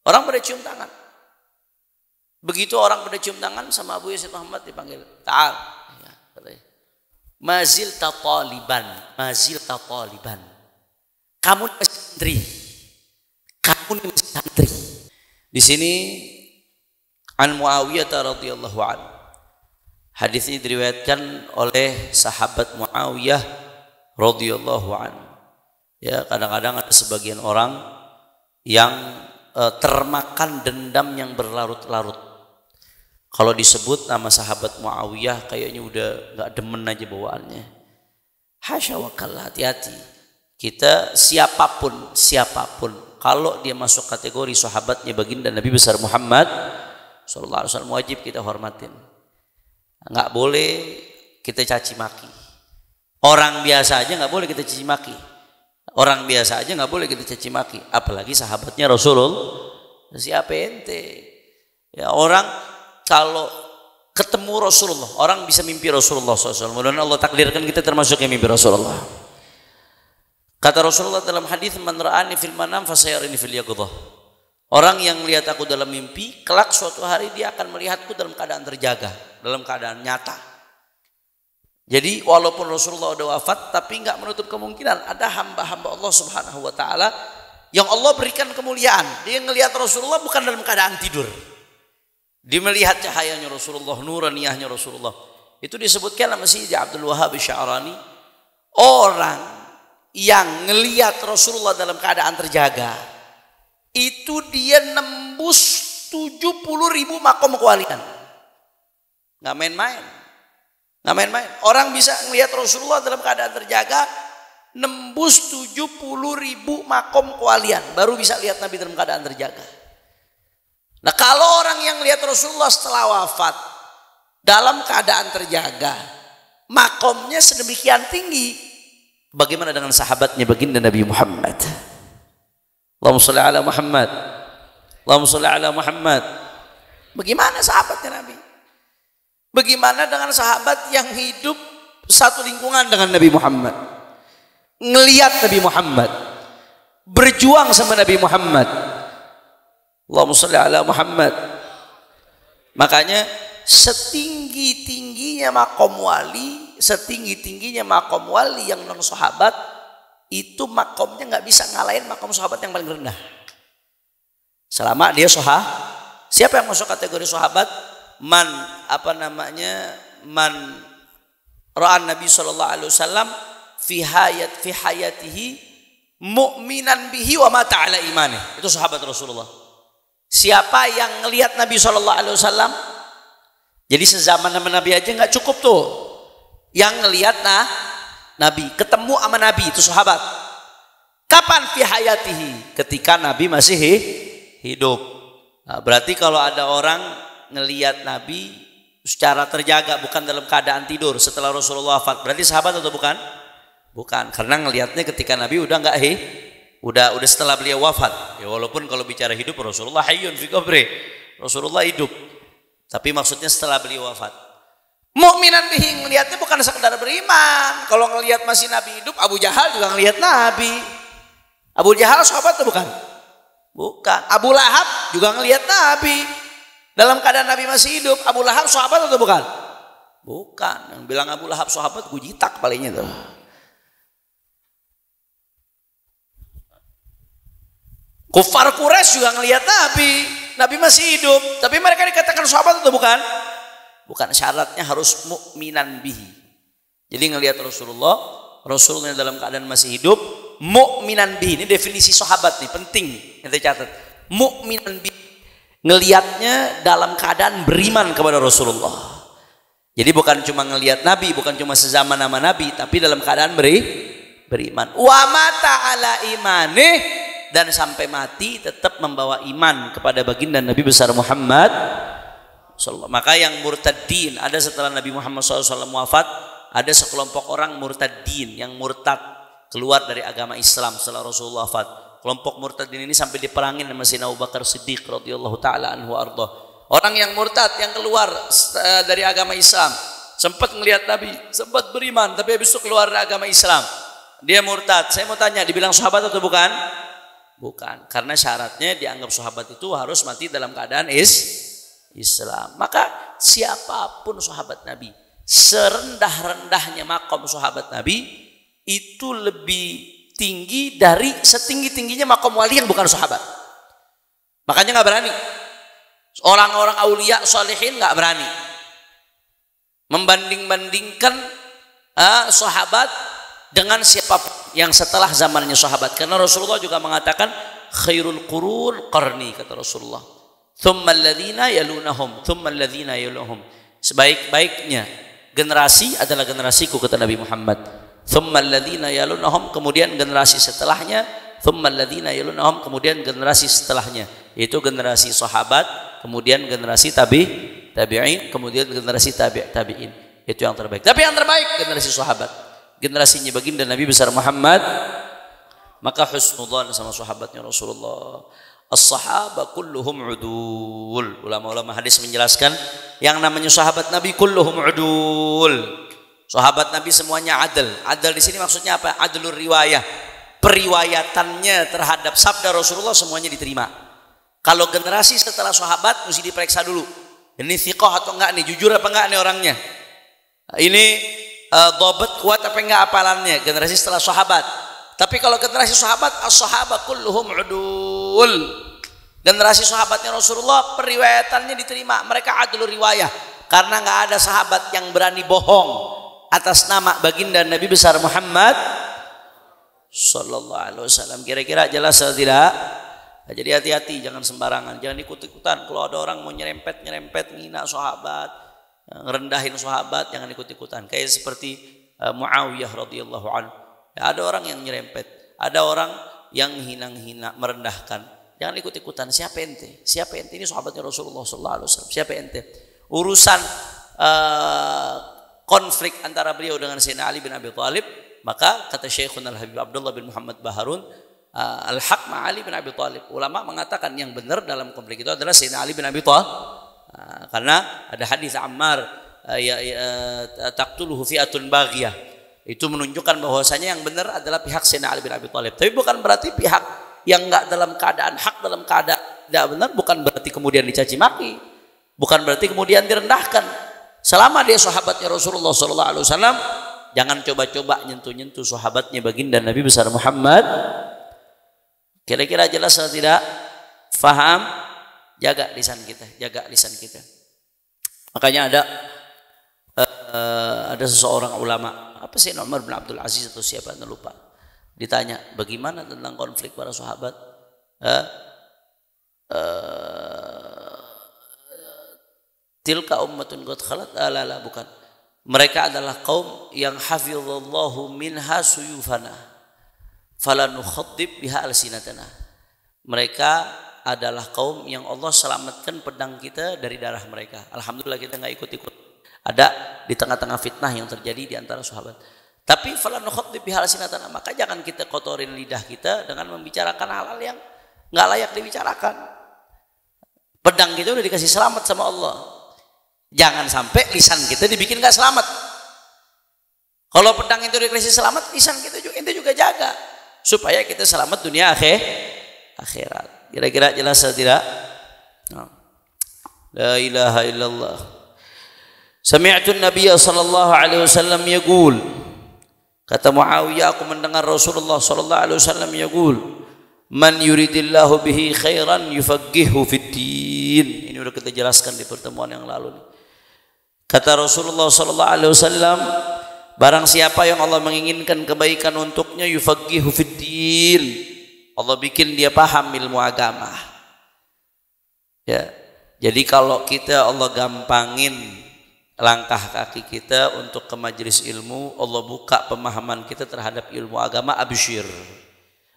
Orang pada cium tangan. Begitu orang pada cium tangan sama Abu Yazid Muhammad dipanggil, ta'al. Ya, mazil tataliban, mazil tataliban. Kamu masih santri. Kamu masih santri. Di sini an Muawiyah radhiyallahu anhu. Hadis ini diriwayatkan oleh sahabat Muawiyah radhiyallahu anhu. Ya, kadang-kadang ada sebagian orang yang termakan dendam yang berlarut-larut. Kalau disebut nama sahabat Muawiyah kayaknya udah nggak demen aja bawaannya. Hasya wa kalla, hati-hati. Kita siapapun kalau dia masuk kategori sahabatnya baginda Nabi besar Muhammad sallallahu alaihi wasallam, wajib kita hormatin. Nggak boleh kita caci maki. Orang biasa aja nggak boleh kita caci maki. Orang biasa aja nggak boleh kita caci maki, apalagi sahabatnya Rasulullah. Siapa ente? Ya, orang kalau ketemu Rasulullah, orang bisa mimpi Rasulullah SAW. Mudah-mudahan Allah takdirkan kita termasuk yang mimpi Rasulullah. Kata Rasulullah dalam hadis, man ra'ani fil manam fasayarani fil yaqظah. Orang yang melihat aku dalam mimpi, kelak suatu hari dia akan melihatku dalam keadaan terjaga, dalam keadaan nyata. Jadi walaupun Rasulullah sudah wafat, tapi enggak menutup kemungkinan ada hamba-hamba Allah Subhanahu wa taala yang Allah berikan kemuliaan. Dia melihat Rasulullah bukan dalam keadaan tidur. Dia melihat cahayanya Rasulullah, nuraniyahnya Rasulullah. Itu disebutkan sama Syekh Abdul Wahhab Sya'rani, orang yang melihat Rasulullah dalam keadaan terjaga, itu dia nembus 70.000 makom kewalian. Nggak main-main. Nggak main-main. Orang bisa melihat Rasulullah dalam keadaan terjaga, nembus 70.000 makom kewalian, baru bisa lihat Nabi dalam keadaan terjaga. Nah, kalau orang yang melihat Rasulullah setelah wafat dalam keadaan terjaga, makomnya sedemikian tinggi, bagaimana dengan sahabatnya baginda Nabi Muhammad? Allahumma sholli ala Muhammad. Allahumma sholli ala Muhammad. Bagaimana sahabatnya Nabi? Bagaimana dengan sahabat yang hidup satu lingkungan dengan Nabi Muhammad, ngelihat Nabi Muhammad, berjuang sama Nabi Muhammad? Allahumma sholli ala Muhammad. Makanya setinggi-tingginya makom wali, setinggi-tingginya makom wali yang non sahabat, itu makomnya nggak bisa ngalahin makom sahabat yang paling rendah. Selama dia siapa yang masuk kategori sahabat? Man ra'an Nabi sallallahu alaihi wasallam fi hayatihi mu'minan bihi wa mata ala imani. Itu sahabat Rasulullah. Siapa yang ngelihat Nabi sallallahu alaihi wasallam, jadi sezaman sama Nabi aja nggak cukup tuh. Yang ngelihat Nabi, ketemu sama Nabi, itu sahabat. Kapan fi hayatihi? Ketika Nabi masih hidup. Nah, berarti kalau ada orang ngelihat Nabi secara terjaga, bukan dalam keadaan tidur setelah Rasulullah wafat, berarti sahabat atau bukan? Bukan, karena ngelihatnya ketika Nabi udah nggak udah setelah beliau wafat. Ya, walaupun kalau bicara hidup Rasulullah hayyun fi qabri, Rasulullah hidup, tapi maksudnya setelah beliau wafat. Mukminan bihi, ngelihatnya bukan sekedar beriman. Kalau ngelihat masih Nabi hidup, Abu Jahal juga ngelihat Nabi. Abu Jahal sahabat atau bukan? Bukan. Abu Lahab juga ngelihat Nabi dalam keadaan Nabi masih hidup. Abu Lahab sahabat atau bukan? Bukan. Yang bilang Abu Lahab sahabat, gue jitak palingnya tuh. Kufar Quraisy juga ngelihat Nabi masih hidup, tapi mereka dikatakan sahabat atau bukan? Bukan. Syaratnya harus mukminan bihi. Jadi ngelihat Rasulullah dalam keadaan masih hidup, mukminan bihi. Ini definisi sahabat nih, penting kita catat. Mukminan bihi, ngelihatnya dalam keadaan beriman kepada Rasulullah. Jadi bukan cuma ngelihat Nabi, bukan cuma sezaman sama Nabi, tapi dalam keadaan beriman. Wa mata ala imanih, dan sampai mati tetap membawa iman kepada baginda Nabi besar Muhammad SAW. Maka yang murtadin, ada setelah Nabi Muhammad SAW wafat, ada sekelompok orang murtadin yang murtad, keluar dari agama Islam setelah Rasulullah wafat. Kelompok murtadin ini sampai diperangin sama Sayyidina Abu Bakar Siddiq radhiyallahu taala anhu arda. Orang yang murtad, yang keluar dari agama Islam, sempat melihat Nabi, sempat beriman, tapi habis itu keluar dari agama Islam, dia murtad. Saya mau tanya, dibilang sahabat atau bukan? Bukan. Karena syaratnya dianggap sahabat itu harus mati dalam keadaan Islam. Maka siapapun sahabat Nabi, serendah-rendahnya makom sahabat Nabi itu lebih tinggi dari setinggi-tingginya makom wali yang bukan sahabat. Makanya nggak berani. Orang-orang aulia solehin nggak berani membanding-bandingkan sahabat dengan siapapun yang setelah zamannya sahabat. Karena Rasulullah juga mengatakan khairul qurun qarni, kata Rasulullah. Thumma alladhina yalunahum, thumma alladhina yalunahum. Sebaik-baiknya generasi adalah generasiku, kata Nabi Muhammad. Thumma alladhina yalunahum, kemudian generasi setelahnya. Thumma alladhina yalunahum, kemudian generasi setelahnya. Yaitu generasi sahabat, kemudian generasi tabi'in, kemudian generasi tabi'in. Itu yang terbaik. Tapi yang terbaik generasi sahabat. Generasinya baginda Nabi besar Muhammad. Maka husnudzan sama sahabatnya Rasulullah. As-sahaba kulluhum udul. Ulama-ulama hadis menjelaskan yang namanya sahabat Nabi kulluhum udul. Sahabat Nabi semuanya adil. Adil di sini maksudnya apa? Adlur riwayah. Periwayatannya terhadap sabda Rasulullah semuanya diterima. Kalau generasi setelah sahabat mesti diperiksa dulu. Ini thiqah atau enggak nih, jujur apa enggak nih orangnya. Ini dhabat kuat apa enggak apalannya, generasi setelah sahabat. Tapi kalau generasi sahabat, as-sahaba kulluhum udul. Generasi sahabatnya Rasulullah periwayatannya diterima, mereka adlur riwayah. Karena enggak ada sahabat yang berani bohong atas nama baginda Nabi besar Muhammad sallallahu alaihi wasallam. Kira-kira jelas atau tidak? Jadi hati-hati, jangan sembarangan, jangan ikut-ikutan. Kalau ada orang mau nyerempet, menghina sahabat, ngerendahin sahabat, jangan ikut-ikutan. Kayak seperti Muawiyah radhiyallahu anhu. Ya, ada orang yang nyerempet, ada orang yang hina-hina, merendahkan. Jangan ikut-ikutan. Siapa ente? Siapa ente? Ini sahabatnya Rasulullah sallallahu alaihi wasallam. Siapa ente? Urusan konflik antara beliau dengan Sayyidina Ali bin Abi Thalib, maka kata Syekhuna Al-Habib Abdullah bin Muhammad Baharun, Al-Haq Ali bin Abi Thalib. Ulama mengatakan yang benar dalam konflik itu adalah Sayyidina Ali bin Abi Thalib. Karena ada hadis Ammar taqtuluhu fi'atun baghiyah. Itu menunjukkan bahwasanya yang benar adalah pihak Sayyidina Ali bin Abi Thalib. Tapi bukan berarti pihak yang enggak dalam keadaan hak, dalam keadaan tidak benar, bukan berarti kemudian dicaci maki. Bukan berarti kemudian direndahkan. Selama dia sahabatnya Rasulullah sallallahu alaihi wasallam, jangan coba-coba nyentuh-nyentuh sahabatnya baginda Nabi besar Muhammad. Kira-kira jelas atau tidak? Faham? Jaga lisan kita, jaga lisan kita. Makanya ada seseorang ulama, apa sih, Umar bin Abdul Aziz atau siapa, anda lupa. Ditanya, bagaimana tentang konflik para sahabat? Tilka ummatun qad khalat, la bukan. Mereka adalah kaum yang hafizallahu minha suyufana fala nukhaddib biha alsinatana. Mereka adalah kaum yang Allah selamatkan pedang kita dari darah mereka. Alhamdulillah kita enggak ikut-ikut. Ada di tengah-tengah fitnah yang terjadi di antara sahabat. Tapi fala nukhaddib biha alsinatana, maka jangan kita kotorin lidah kita dengan membicarakan hal-hal yang enggak layak dibicarakan. Pedang kita udah dikasih selamat sama Allah. Jangan sampai lisan kita dibikin enggak selamat. Kalau pedang itu dikasih selamat, lisan kita juga jaga supaya kita selamat dunia akhirat. Kira-kira jelas atau tidak? La ilaha illallah. Sami'tu an-nabiy sallallahu alaihi wasallam yaqul. Kata Muawiyah, aku mendengar Rasulullah sallallahu alaihi wasallam yaqul, man yuridillahu bihi khairan yufaqihuhu fid-din. Ini sudah kita jelaskan di pertemuan yang lalu nih. Kata Rasulullah sallallahu alaihi wasallam, barang siapa yang Allah menginginkan kebaikan untuknya, yufaqihuhu fid-din, Allah bikin dia paham ilmu agama. Ya. Jadi kalau kita Allah gampangin langkah kaki kita untuk ke majelis ilmu, Allah buka pemahaman kita terhadap ilmu agama, absyir.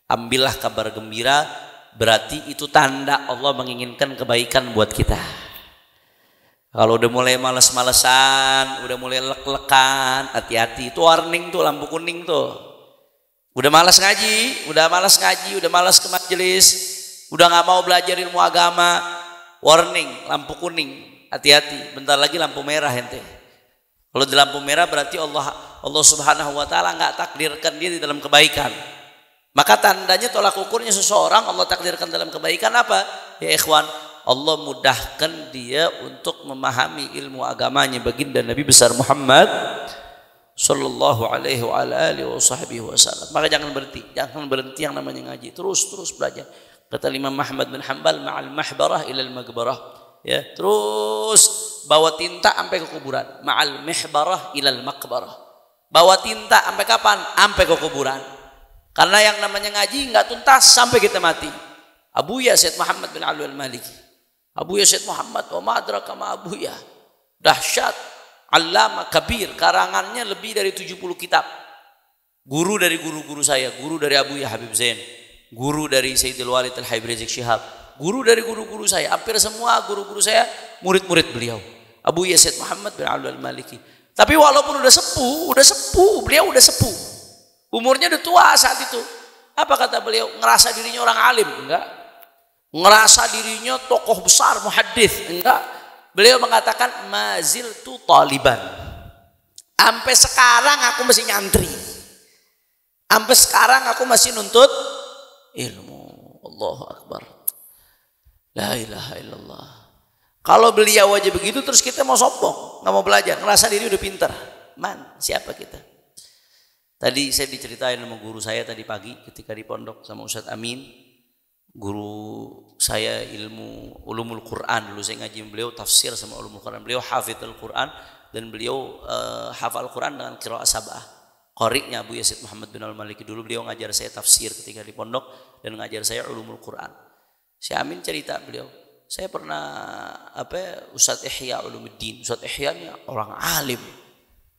Ambillah kabar gembira, berarti itu tanda Allah menginginkan kebaikan buat kita. Kalau udah mulai males-malesan, udah mulai lek-lekan, hati-hati, itu warning tuh, lampu kuning tuh. Udah malas ngaji, udah malas ke majelis, udah nggak mau belajar ilmu agama, warning, lampu kuning, hati-hati. Bentar lagi lampu merah ente. Kalau di lampu merah berarti Allah Subhanahu Wa Taala nggak takdirkan dia di dalam kebaikan. Maka tandanya tolak ukurnya seseorang Allah takdirkan dalam kebaikan apa? Ya ikhwan, Allah mudahkan dia untuk memahami ilmu agamanya baginda Nabi besar Muhammad sallallahu alaihi wa alihi wasallam. Maka jangan berhenti yang namanya ngaji, terus belajar. Kata Imam Ahmad bin Hanbal, ma'al mahbarah ilal magbarah. Ya, terus bawa tinta sampai ke kuburan. Ma'al mahbarah ilal maqbarah. Bawa tinta sampai kapan? Sampai ke kuburan. Karena yang namanya ngaji nggak tuntas sampai kita mati. Abuya Said Muhammad bin Ali al-Maliki. Abuya Said Muhammad, wa ma adraka ma abuya. Dahsyat, allama kabir, karangannya lebih dari 70 kitab. Guru dari guru-guru saya, guru dari Abuya Habib Zain, guru dari Sayyidil Walid Al-Habib Rizik Syihab, guru dari guru-guru saya, hampir semua guru-guru saya murid-murid beliau. Abuya Said Muhammad bin Ali al-Maliki. Tapi walaupun udah sepuh, beliau udah sepuh. Umurnya udah tua saat itu. Apa kata beliau? Ngerasa dirinya orang alim? Enggak. Ngerasa dirinya tokoh besar, muhaddits? Enggak. Beliau mengatakan maziltu taliban. Sampai sekarang aku masih nyantri. Sampai sekarang aku masih nuntut ilmu. Allahu Akbar. La ilaha illallah. Kalau beliau aja begitu terus kita mau sombong, nggak mau belajar, ngerasa diri udah pintar. Siapa kita? Tadi saya diceritain sama guru saya tadi pagi ketika di pondok sama Ustadz Amin. Guru saya ilmu ulumul Quran, dulu saya ngaji beliau tafsir sama ulumul Quran. Beliau hafidhul Quran dan beliau hafal Quran dengan qiraah sab'ah. Qari'nya Abu Yazid Muhammad bin Al-Maliki, dulu beliau ngajar saya tafsir ketika di pondok dan ngajar saya ulumul Quran. Si Amin cerita beliau, saya pernah Ustadz Ihya Ulumuddin. Ustadz Ihya ini orang alim.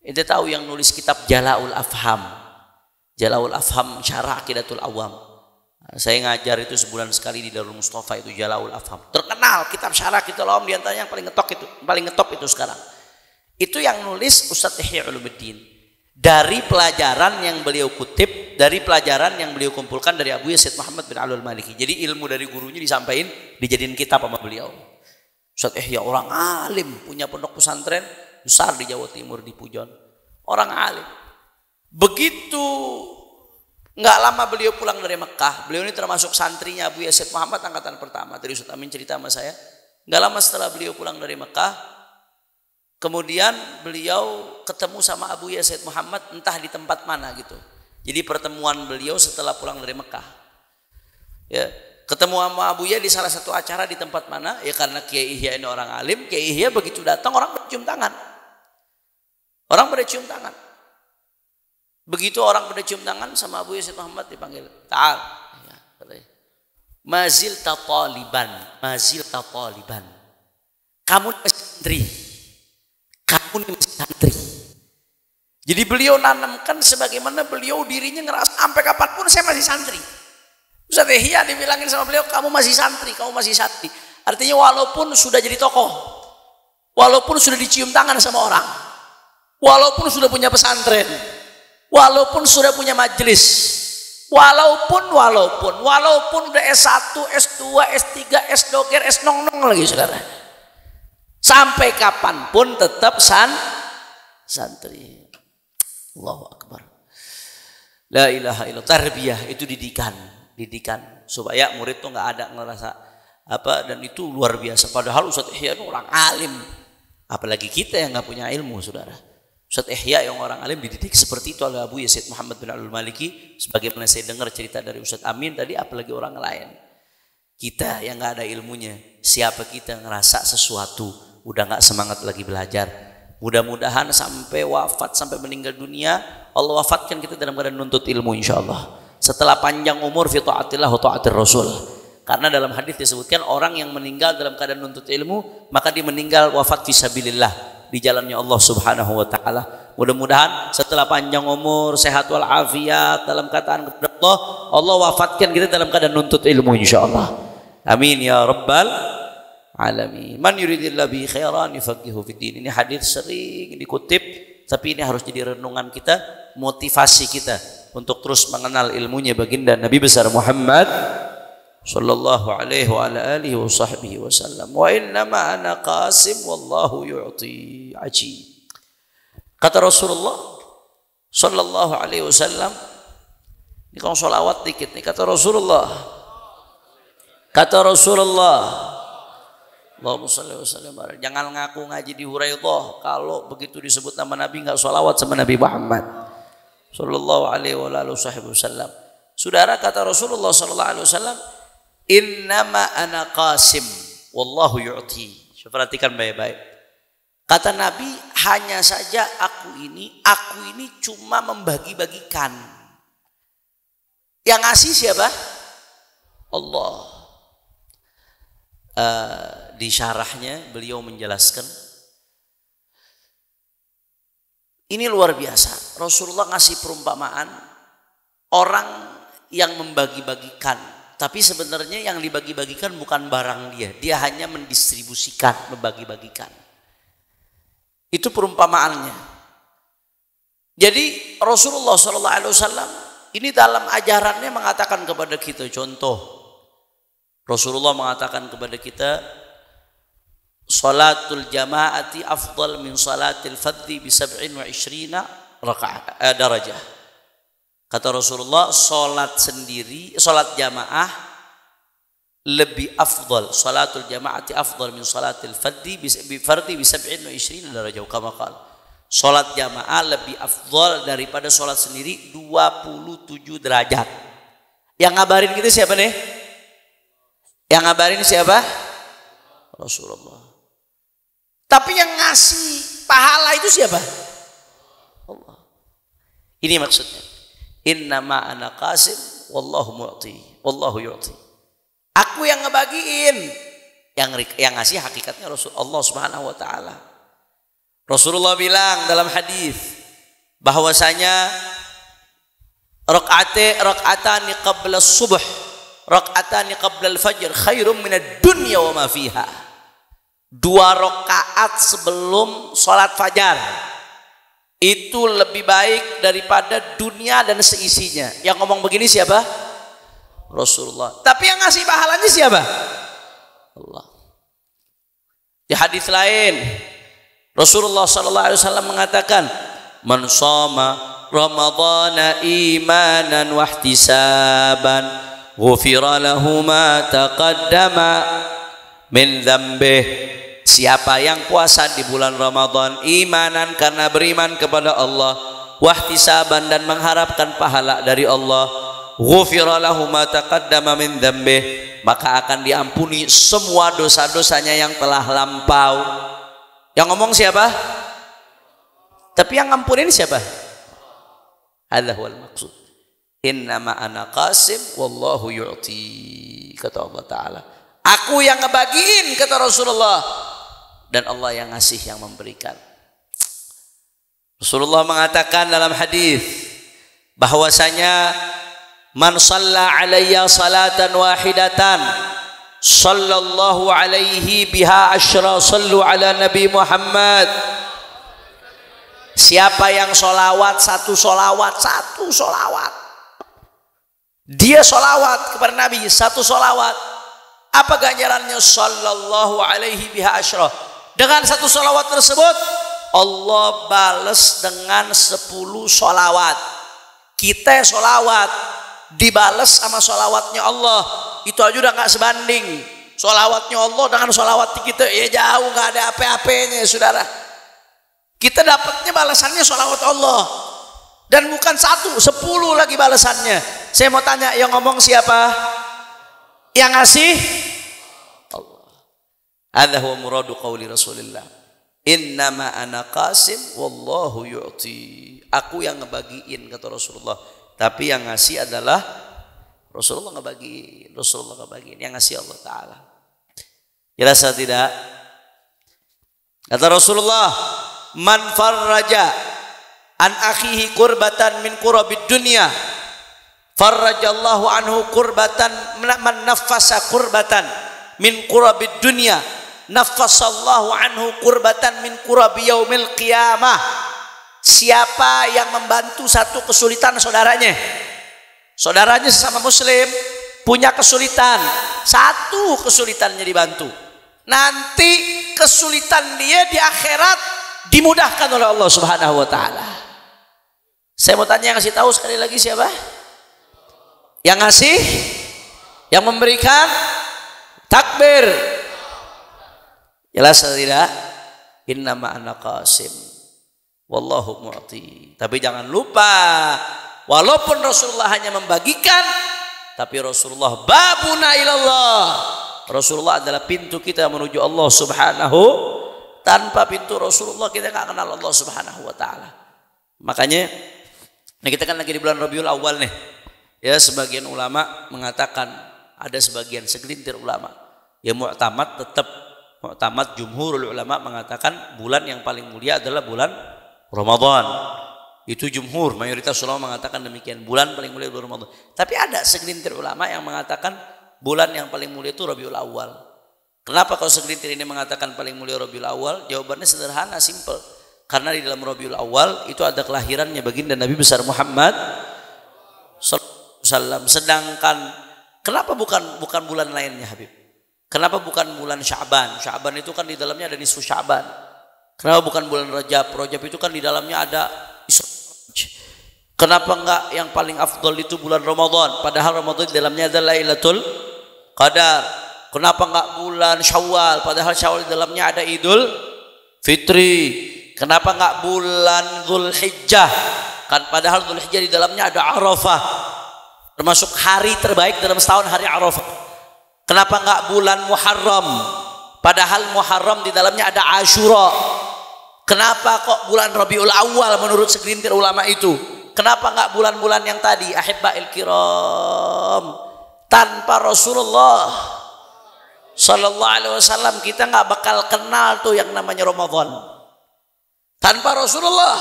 Ente tahu yang nulis kitab Jala'ul Afham. Jala'ul Afham Syarah Aqidatul Awam. Saya ngajar itu sebulan sekali di Darul Mustafa, itu Jala'ul Afham. Terkenal kitab Syarah Aqidatul Awam, di antaranya yang paling ngetop itu sekarang. Itu yang nulis Ustadz Ihya Ulumuddin. Dari pelajaran yang beliau kutip, dari pelajaran yang beliau kumpulkan dari Abu Yazid Muhammad bin Ali al-Maliki. Jadi ilmu dari gurunya disampaikan, dijadiin kitab sama beliau. Ustadz Ihya orang alim, punya pondok pesantren besar di Jawa Timur, di Pujon, orang alim. Begitu nggak lama beliau pulang dari Mekah, beliau ini termasuk santrinya Abu Yazid Muhammad angkatan pertama. Tadi Ustadz Amin cerita sama saya, nggak lama setelah beliau pulang dari Mekah, kemudian beliau ketemu sama Abu Yazid Muhammad entah di tempat mana gitu. Jadi pertemuan beliau setelah pulang dari Mekah, ya, ketemu sama Abu Yazid di salah satu acara di tempat mana? Ya karena Kiai Ihya ini orang alim, Kiai Ihya begitu datang orang bercium tangan. Orang pada cium tangan. Begitu orang pada cium tangan sama Abu Yazid Muhammad dipanggil, ta'al. Ya, mazilta taliban. Kamu masih santri. Jadi beliau nanamkan sebagaimana beliau dirinya ngerasa sampai kapanpun saya masih santri. Ustadz Ihya dibilangin sama beliau, kamu masih santri. Artinya walaupun sudah jadi tokoh, walaupun sudah dicium tangan sama orang, walaupun sudah punya pesantren, walaupun sudah punya majelis, walaupun udah S1, S2, S3, S-Doger, S-Nong-Nong lagi saudara, sampai kapanpun tetap santri. Allahu Akbar. La ilaha illallah. Tarbiyah itu didikan supaya murid tuh nggak ada ngerasa dan itu luar biasa. Padahal Ustadz Ihya itu orang alim, apalagi kita yang nggak punya ilmu, saudara. Ustadz Ihya yang orang alim dididik seperti itu oleh Abu Yazid Muhammad bin Ali al-Maliki. Sebagaimana saya dengar cerita dari Ustadz Amin tadi, apalagi orang lain. Kita yang nggak ada ilmunya, siapa kita ngerasa sesuatu udah nggak semangat lagi belajar. Mudah-mudahan sampai wafat, sampai meninggal dunia, Allah wafatkan kita dalam keadaan nuntut ilmu insyaallah. Setelah panjang umur fi ta'atillah wa ta'atir Rasul. Karena dalam hadis disebutkan orang yang meninggal dalam keadaan nuntut ilmu, maka dia meninggal wafat fisabilillah, di jalannya Allah Subhanahu wa taala. Mudah-mudahan setelah panjang umur, sehat wal afiat dalam kataan kepada Allah, Allah wafatkan kita dalam keadaan nuntut ilmu insyaallah. Amin ya rabbal alamin. Man yuridillahu bi khairan yufaqihu fid din. Ini hadis sering dikutip, tapi ini harus jadi renungan kita, motivasi kita untuk terus mengenal ilmunya baginda Nabi besar Muhammad sallallahu alaihi wa ala alihi wa sahbihi wasallam. Wa innama ana qasim wallahu yu'ti ajib. Kata Rasulullah sallallahu alaihi wasallam, Ini kalau sholawat dikit nih, kata Rasulullah. Kata Rasulullah, Allahumma sholli wa sallim. Jangan ngaku ngaji di Hurairah kalau begitu disebut nama Nabi nggak sholawat sama Nabi Muhammad sallallahu alaihi wasallam. Saudara, kata Rasulullah sallallahu alaihi wasallam, innama ana qasim wallahu yu'ti. Perhatikan baik-baik. Kata Nabi, hanya saja aku ini cuma membagi-bagikan. Yang ngasih siapa? Allah. Di syarahnya beliau menjelaskan, ini luar biasa. Rasulullah ngasih perumpamaan orang yang membagi-bagikan, tapi sebenarnya yang dibagi-bagikan bukan barang dia hanya mendistribusikan, membagi-bagikan. Itu perumpamaannya. Jadi Rasulullah SAW ini dalam ajarannya mengatakan kepada kita, contoh Rasulullah mengatakan kepada kita, salatul jamaati afdal min salatil fadhi bi 27 darajah. Kata Rasulullah, salat sendiri, salat jamaah lebih afdal, salatul jamaati afdal min salatil fadhi bi 27 darajah. Kama qala, salat jamaah lebih afdal daripada salat sendiri 27 derajat. Yang ngabarin kita siapa nih? Yang ngabarin siapa? Rasulullah. Tapi yang ngasih pahala itu siapa? Allah. Ini maksudnya. Innama ana qasim wallahu mu'ti. Wallahu yu'ti. Aku yang ngebagiin. Yang ngasih hakikatnya Rasulullah Subhanahu wa taala. Rasulullah bilang dalam hadis bahwasanya rakaatani qabla subuh, rakaatani qabla al-fajr khairum minad dunya wa ma fiha. 2 rakaat sebelum sholat fajar itu lebih baik daripada dunia dan seisinya. Yang ngomong begini siapa? Rasulullah. Tapi yang ngasih pahalanya siapa? Allah. Di hadis lain Rasulullah sallallahu alaihi wasallam mengatakan, man shoma ramadhana imanan wa ihtisaban ghufira lahu ma taqaddama min dzambih. Siapa yang puasa di bulan Ramadan imanan karena beriman kepada Allah, wahtisaban dan mengharapkan pahala dari Allah, ghufira lahu ma taqaddama min dzambih, maka akan diampuni semua dosa-dosanya yang telah lampau. Yang ngomong siapa? Tapi yang ngampunin siapa? Hadza huwal maqsud. Innama ana qasim wallahu yu'ti, kata Allah Ta'ala. Aku yang ngebagiin, kata Rasulullah, dan Allah yang ngasih, yang memberikan. Rasulullah mengatakan dalam hadis bahwasanya man shalla alayya salatan wahidatan sallallahu alaihi biha asyra sallu ala Nabi Muhammad. Siapa yang solawat satu solawat, dia solawat kepada Nabi satu solawat, apa ganjarannya? Sallallahu alaihi biha asyra. Dengan satu solawat tersebut Allah balas dengan 10 solawat. Kita solawat dibalas sama solawatnya Allah, itu aja udah gak sebanding. Solawatnya Allah dengan solawat kita ya jauh, gak ada apa-apanya saudara. Kita dapatnya balasannya solawat Allah, dan bukan 1, 10 lagi balasannya. Saya mau tanya, yang ngomong siapa? Yang ngasih Allah. Hadza huwa muradu qauli Rasulillah. Innama ana qasim wallahu yu'ti. Aku yang ngebagiin, kata Rasulullah, tapi yang ngasih adalah Rasulullah ngebagiin. Rasulullah ngebagiin, yang ngasih Allah Ta'ala. Jelas atau tidak? Kata Rasulullah, man farraja an akhihi kurbatan min kurabid dunya farrajallahu anhu kurbatan, man nafasa kurbatan min kurabid dunya nafasallahu anhu kurbatan min kurabi yaumil qiyamah. Siapa yang membantu satu kesulitan saudaranya sesama muslim punya kesulitan, satu kesulitannya dibantu, nanti kesulitan dia di akhirat dimudahkan oleh Allah Subhanahu wa taala. Saya mau tanya, yang kasih tahu sekali lagi siapa? Yang ngasih, yang memberikan takbir. Jelas atau tidak? Innama ana qasim wallahu mu'ti. Tapi jangan lupa, walaupun Rasulullah hanya membagikan, tapi Rasulullah babuna ilallah. Rasulullah adalah pintu kita menuju Allah Subhanahu. Tanpa pintu Rasulullah kita nggak kenal Allah Subhanahu wa taala. Makanya nah kita kan lagi di bulan Rabiul Awal nih. Ya, sebagian ulama mengatakan, ada sebagian segelintir ulama ya mu'tamad jumhurul ulama mengatakan bulan yang paling mulia adalah bulan Ramadan. Itu jumhur, mayoritas ulama mengatakan demikian, bulan paling mulia bulan Ramadan. Tapi ada segelintir ulama yang mengatakan bulan yang paling mulia itu Rabiul Awal. Kenapa kalau segelintir ini mengatakan paling mulia Rabiul Awal? Jawabannya sederhana, simple. Karena di dalam Rabiul Awal itu ada kelahirannya baginda Nabi besar Muhammad SAW. Sedangkan kenapa bukan bulan lainnya, Habib? Kenapa bukan bulan Sya'ban? Sya'ban itu kan di dalamnya ada nisfu Sya'ban. Kenapa bukan bulan Rajab? Rajab itu kan di dalamnya ada Isra. Kenapa enggak yang paling afdal itu bulan Ramadan? Padahal Ramadan di dalamnya ada Lailatul Qadar. Kenapa enggak bulan Syawal? Padahal Syawal di dalamnya ada Idul Fitri. Kenapa enggak bulan Dzulhijjah? Kan padahal Dzulhijjah di dalamnya ada Arafah. Termasuk hari terbaik dalam setahun, hari Arafah. Kenapa enggak bulan Muharram? Padahal Muharram di dalamnya ada Asyura. Kenapa kok bulan Rabiul Awal menurut segelintir ulama itu? Kenapa enggak bulan-bulan yang tadi? Ahibba'il kiram. Tanpa Rasulullah Sallallahu Alaihi Wasallam kita nggak bakal kenal tuh yang namanya Ramadan. Tanpa Rasulullah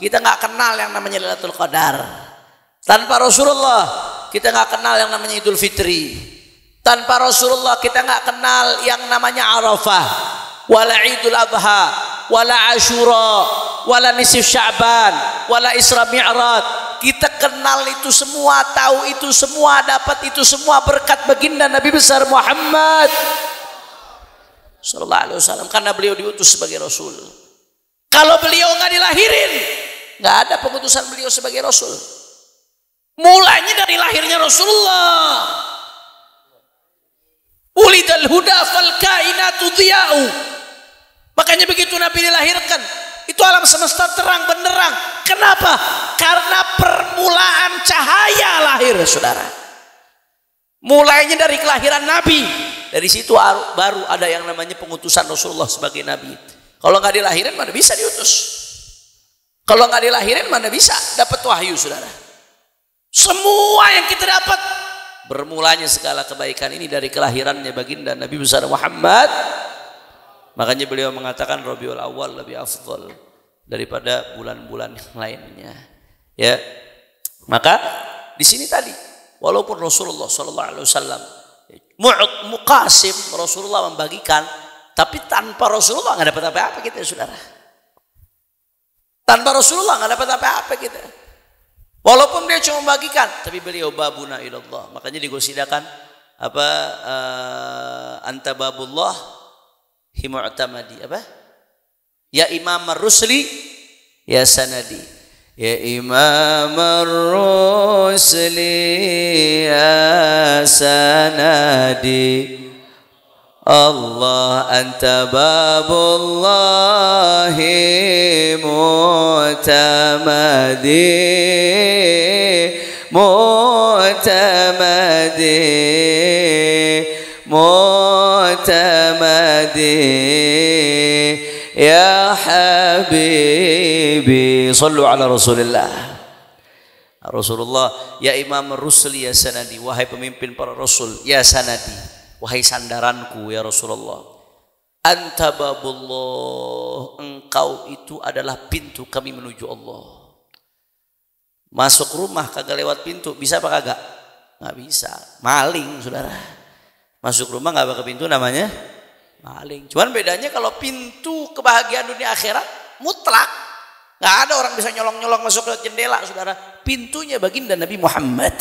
kita nggak kenal yang namanya Lailatul Qadar. Tanpa Rasulullah kita nggak kenal yang namanya Idul Fitri. Tanpa Rasulullah kita nggak kenal yang namanya Arafah, wala Idul Adha, wala Asyura, wala Nisfu Sya'ban, wala Isra Mi'raj. Kita kenal itu semua, tahu itu semua, dapat itu semua berkat baginda Nabi besar Muhammad Sallallahu Alaihi Wasallam, karena beliau diutus sebagai Rasul. Kalau beliau nggak dilahirin, nggak ada pengutusan beliau sebagai Rasul. Mulainya dari lahirnya Rasulullah. Ulidal huda fal kainatu dhiya'u. Makanya begitu Nabi dilahirkan, itu alam semesta terang benderang. Kenapa? Karena permulaan cahaya lahir, saudara. Mulainya dari kelahiran Nabi. Dari situ baru ada yang namanya pengutusan Rasulullah sebagai Nabi. Kalau nggak dilahirin mana bisa diutus? Kalau nggak dilahirin mana bisa dapat wahyu, saudara? Semua yang kita dapat bermulanya segala kebaikan ini dari kelahirannya baginda Nabi besar Muhammad. Makanya beliau mengatakan Rabiul Awal lebih afdal daripada bulan-bulan yang lainnya. Ya. Maka di sini tadi walaupun Rasulullah sallallahu alaihi wasallam muqasim, Rasulullah membagikan, tapi tanpa Rasulullah enggak dapat apa-apa kita, saudara. Tanpa Rasulullah enggak dapat apa-apa kita. Walaupun dia cuma membagikan, tapi beliau babuna ilallah. Makanya digosidakan apa anta babullah himu'tamadi apa? Ya Imam Ar-Rusli ya sanadi. Ya Imam Ar-Rusli ya sanadi. Allah anta babullahi mu'tamadi ya habibi sallu ala rasulillah. Rasulullah ya Imam Rusli ya sanadi, wahai pemimpin para rasul, ya sanadi, wahai sandaranku ya Rasulullah. Anta babullah, engkau itu adalah pintu kami menuju Allah. Masuk rumah kagak lewat pintu, bisa apa kagak? Nggak bisa, maling, saudara. Masuk rumah nggak pakai pintu namanya maling. Cuman bedanya kalau pintu kebahagiaan dunia akhirat mutlak, nggak ada orang bisa nyolong-nyolong masuk ke jendela, saudara. Pintunya baginda Nabi Muhammad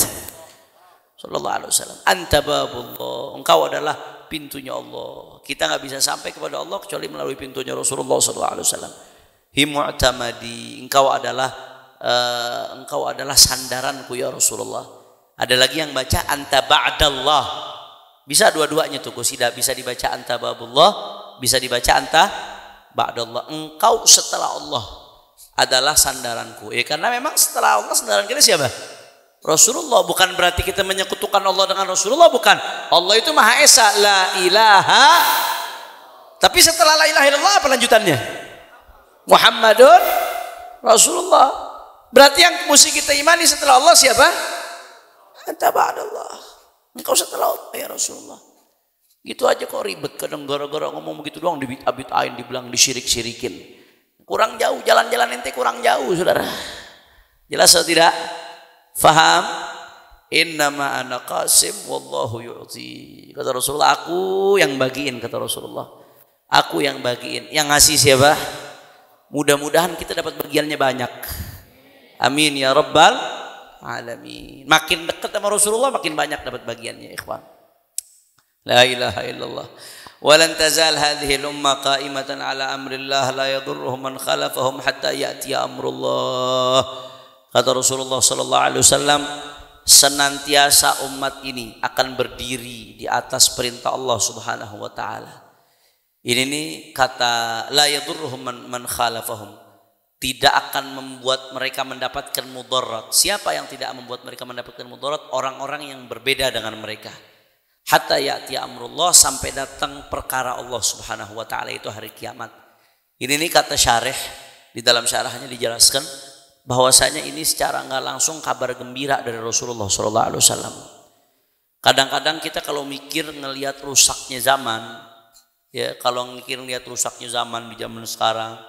Sallallahu Alaihi Wasallam. Anta babullah, engkau adalah pintunya Allah. Kita nggak bisa sampai kepada Allah kecuali melalui pintunya Rasulullah Sallallahu Alaihi Wasallam. Himu'tamadi, engkau adalah sandaranku ya Rasulullah. Ada lagi yang baca anta ba'dallah. Bisa dua-duanya tuh qasidah, bisa dibaca anta babullah, bisa dibaca anta ba'dallah. Engkau setelah Allah adalah sandaranku. Ya karena memang setelah Allah sandaran kita siapa? Rasulullah. Bukan berarti kita menyekutukan Allah dengan Rasulullah, bukan. Allah itu Maha Esa, la ilaha. Tapi setelah la ilaha illallah apa lanjutannya? Muhammadun Rasulullah. Berarti yang mesti kita imani setelah Allah siapa? Anta ba'dallah. Engkau setelah Allah ya Rasulullah. Gitu aja kok ribet. Kadang gara-gara ngomong begitu doang dibit-abitain, dibilang disyirik-syirikin. Kurang jauh, jalan-jalan ente kurang jauh saudara. Jelas atau tidak? Faham? Innama ana qasim wallahu yu'ti. Kata Rasulullah, aku yang bagiin, kata Rasulullah. Aku yang bagiin. Yang ngasih siapa? Mudah-mudahan kita dapat bagiannya banyak. Amin ya rabbal alamin. Makin dekat sama Rasulullah makin banyak dapat bagiannya, ikhwan. La ilaha illallah. Walan tazal hadhihi al-umma qa'imatan ala amrillah la yadurruhum man khalafahum hatta ya'tiya amrullah. Kata Rasulullah sallallahu alaihi wasallam, senantiasa umat ini akan berdiri di atas perintah Allah Subhanahu wa taala. Ini nih kata la yadurruhum man khalafahum, tidak akan membuat mereka mendapatkan mudarat. Siapa yang tidak membuat mereka mendapatkan mudarat? Orang-orang yang berbeda dengan mereka. Hatta ya'ti amrullah, sampai datang perkara Allah Subhanahu wa taala, itu hari kiamat. Ini nih kata syarih, di dalam syarahnya dijelaskan bahwasanya ini secara enggak langsung kabar gembira dari Rasulullah sallallahu alaihi wasallam. Kadang-kadang kita kalau mikir ngelihat rusaknya zaman, ya kalau ngelihat rusaknya zaman di zaman sekarang,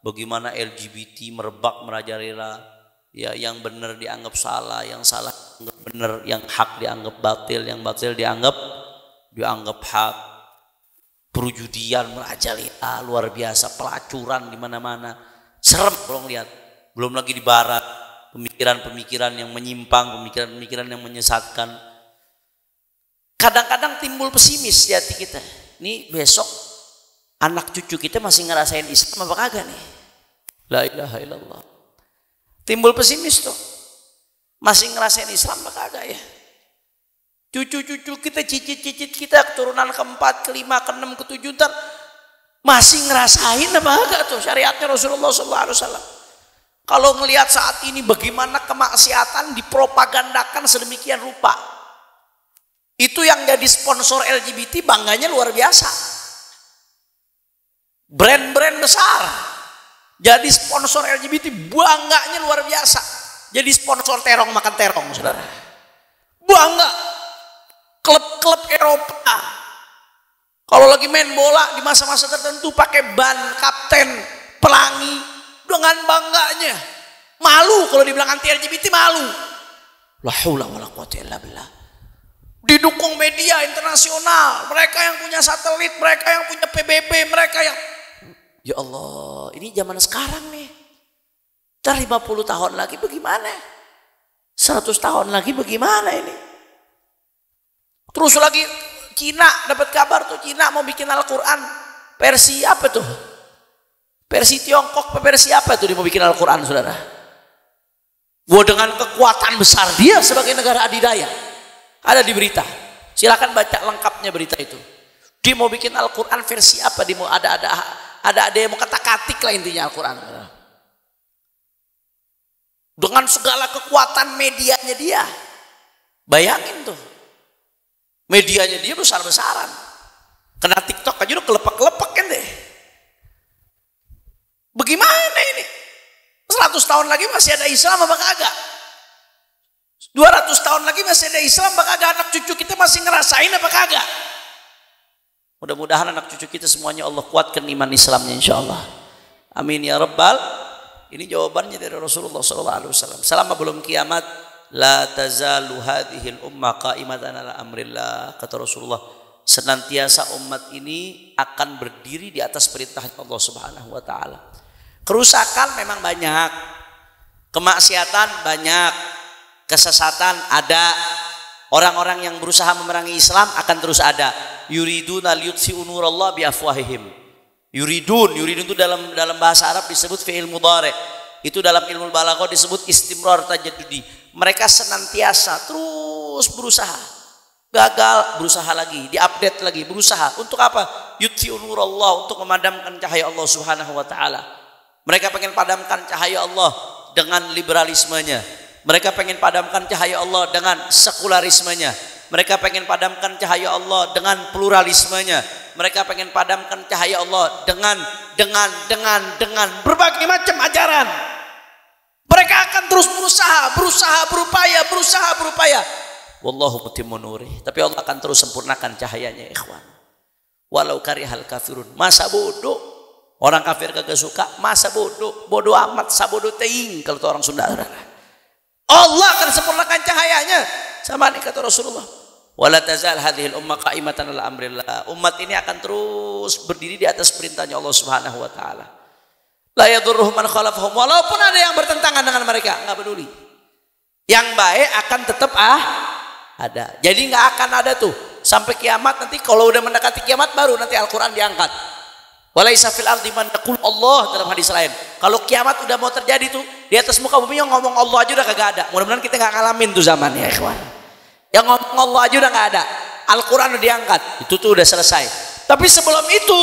bagaimana LGBT merebak merajalela, ya yang benar dianggap salah, yang salah dianggap benar, yang hak dianggap batil, yang batil dianggap hak, perjudian merajalela luar biasa, pelacuran di mana-mana, serem kalau lihat. Belum lagi di barat, pemikiran-pemikiran yang menyimpang, pemikiran-pemikiran yang menyesatkan. Kadang-kadang timbul pesimis di hati kita. Nih besok anak cucu kita masih ngerasain Islam apa kagak nih? La ilaha illallah. Timbul pesimis tuh. Masih ngerasain Islam apa kagak ya? Cucu-cucu kita, cicit-cicit kita, keturunan keempat, kelima, keenam, ketujuh, ntar masih ngerasain apa kagak tuh syariatnya Rasulullah SAW. Kalau ngelihat saat ini bagaimana kemaksiatan dipropagandakan sedemikian rupa. Itu yang jadi sponsor LGBT bangganya luar biasa. Brand-brand besar jadi sponsor LGBT bangganya luar biasa. Jadi sponsor terong makan terong, saudara. Bangga. Klub-klub Eropa kalau lagi main bola di masa-masa tertentu pakai ban kapten pelangi dengan bangganya. Malu kalau dibilang anti LGBT, malu. La haula wala quwwata illa billah. Didukung media internasional, mereka yang punya satelit, mereka yang punya PBB, mereka yang, ya Allah, ini zaman sekarang nih. Ntar 50 tahun lagi bagaimana? 100 tahun lagi bagaimana ini? Terus lagi Cina dapat kabar tuh, Cina mau bikin Al-Quran versi apa tuh? Versi Tiongkok, versi apa tuh dia mau bikin Al-Quran, saudara? Gua dengan kekuatan besar dia sebagai negara adidaya. Ada di berita. Silakan baca lengkapnya berita itu. Dia mau bikin Al-Quran versi apa? Dia mau ada yang mau kata-katik lah intinya Al-Quran. Dengan segala kekuatan medianya dia. Bayangin tuh. Medianya dia besar-besaran. Kena TikTok aja udah kelepek-kelepek kan deh. Bagaimana ini? 100 tahun lagi masih ada Islam apa kagak? 200 tahun lagi masih ada Islam apa kagak? Anak cucu kita masih ngerasain apa kagak? Mudah-mudahan anak cucu kita semuanya Allah kuatkan iman Islamnya insyaallah. Amin ya rabbal. Ini jawabannya dari Rasulullah SAW. Selama belum kiamat, la tazalu hadhil ummah qa'imatan ala amrillah. Kata Rasulullah, senantiasa umat ini akan berdiri di atas perintah Allah Subhanahu wa taala. Kerusakan memang banyak, kemaksiatan banyak, kesesatan ada, orang-orang yang berusaha memerangi Islam akan terus ada. Yuriduna liyutfi'u nurallah biafwahihim. Yuridun itu dalam bahasa Arab disebut fi'il mudhari'. Itu dalam ilmu balaghah disebut istimrar tajaddudi. Mereka senantiasa terus terus berusaha. Gagal, berusaha lagi, diupdate lagi, berusaha. Untuk apa? Yutfi'u nurallah, untuk memadamkan cahaya Allah Subhanahu wa taala. Mereka pengen padamkan cahaya Allah dengan liberalismenya. Mereka pengen padamkan cahaya Allah dengan sekularismenya. Mereka pengen padamkan cahaya Allah dengan pluralismenya. Mereka pengen padamkan cahaya Allah dengan berbagai macam ajaran. Mereka akan terus berusaha berupaya. Wallahu mutimmu nurih. Tapi Allah akan terus sempurnakan cahayanya, ikhwan. Walau karihal kafirun. Masa bodoh. Orang kafir kagak suka, masa bodoh. Bodoh amat, sabodoh teing kalau itu orang Sunda. Allah akan sempurnakan cahayanya. Sama nih kata Rasulullah. Wala tazal hadhil ummah qa'imatan ala amrillah. Umat ini akan terus berdiri di atas perintahnya Allah Subhanahu wa taala. La yadurruhum man khalafahum. Walaupun ada yang bertentangan dengan mereka, enggak peduli. Yang baik akan tetap ada. Jadi nggak akan ada tuh sampai kiamat. Nanti kalau udah mendekati kiamat baru nanti Al-Quran diangkat. Walaisa fil ardi man yaqul Allah dalam hadis lain. Kalau kiamat udah mau terjadi tuh di atas muka bumi yang ngomong Allah aja udah kagak ada. Mudah-mudahan kita nggak ngalamin tuh zaman ya ikhwan. Yang ngomong Allah aja udah nggak ada. Al-Quran udah diangkat. Itu tuh udah selesai. Tapi sebelum itu,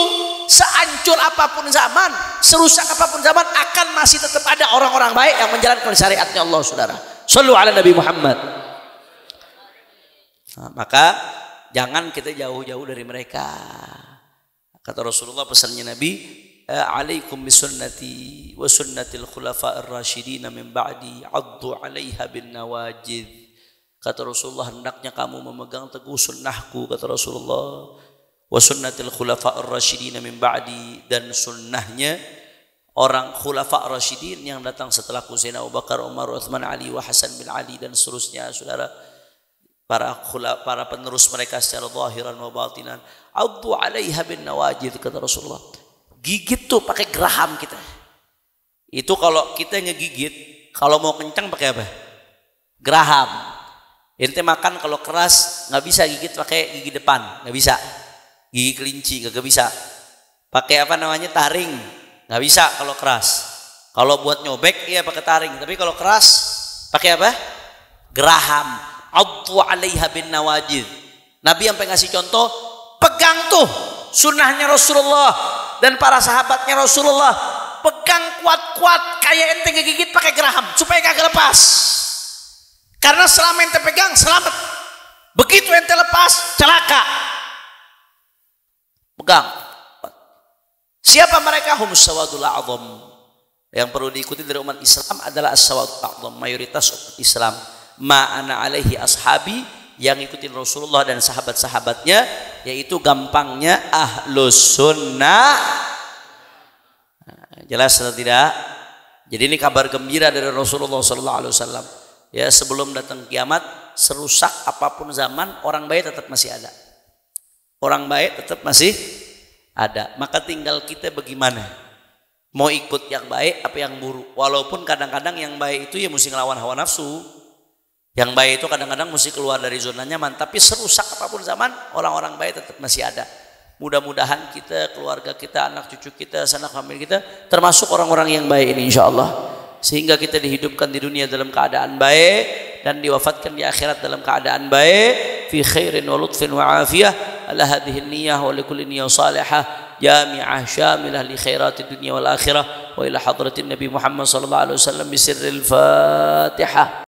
sehancur apapun zaman, serusak apapun zaman, akan masih tetap ada orang-orang baik yang menjalankan syariatnya Allah, saudara. Shallu ala Nabi Muhammad. Nah, maka jangan kita jauh-jauh dari mereka. Kata Rasulullah, pesannya Nabi, alaikum bisunnati wa sunnatil khulafa'ir rasyidin min ba'di addu 'alaiha bin nawajid. Kata Rasulullah, hendaknya kamu memegang teguh sunnahku, kata Rasulullah, wa sunnatil khulafa'ir rasyidin min ba'di, dan sunnahnya orang khulafa' rasyidin yang datang setelah Sayyidina Abu Bakar, Umar, Utsman, Ali, wa Hasan bin Ali dan seterusnya, saudara. Para penerus mereka secara zahiran wa batinan. Addu 'alaiha bin nawajid, kata Rasulullah. Gigit tuh pakai geraham kita. Itu kalau kita ngegigit, kalau mau kencang pakai apa? Geraham. Ente makan kalau keras nggak bisa gigit pakai gigi depan, nggak bisa. Gigi kelinci nggak bisa. Pakai apa namanya, taring, nggak bisa kalau keras. Kalau buat nyobek iya pakai taring, tapi kalau keras pakai apa? Geraham. Addu 'alaiha bin nawajid. Nabi sampai ngasih contoh, pegang tuh sunnahnya Rasulullah dan para sahabatnya Rasulullah, pegang kuat-kuat kayak ente ngegigit pakai geraham supaya kagak lepas. Karena selama ente pegang selamat, begitu ente lepas celaka. Pegang. Siapa mereka? Humus sawadul a'zam. Yang perlu diikuti dari umat Islam adalah as-sawadul a'zam, mayoritas umat Islam. Ma'ana alaihi ashabi, yang ikutin Rasulullah dan sahabat-sahabatnya, yaitu gampangnya ahlus sunnah. Jelas atau tidak? Jadi ini kabar gembira dari Rasulullah SAW. Ya, sebelum datang kiamat, serusak apapun zaman, orang baik tetap masih ada. Orang baik tetap masih ada. Maka tinggal kita bagaimana, mau ikut yang baik apa yang buruk. Walaupun kadang-kadang yang baik itu ya mesti ngelawan hawa nafsu. Yang baik itu kadang-kadang mesti keluar dari zona nyaman. Tapi serusak apapun zaman, orang-orang baik tetap masih ada. Mudah-mudahan kita, keluarga kita, anak cucu kita, sanak famili kita termasuk orang-orang yang baik ini insya Allah. Sehingga kita dihidupkan di dunia dalam keadaan baik dan diwafatkan di akhirat dalam keadaan baik. Fi khairin wa lutfin wa afiyah. Ala hadhihi niyah wa likulli niyah salihah jami'ah syamilah li khairatid dunia wal akhirah. Wa ila hadratin Nabi Muhammad sallallahu alaihi wasallam bisirril Fatihah.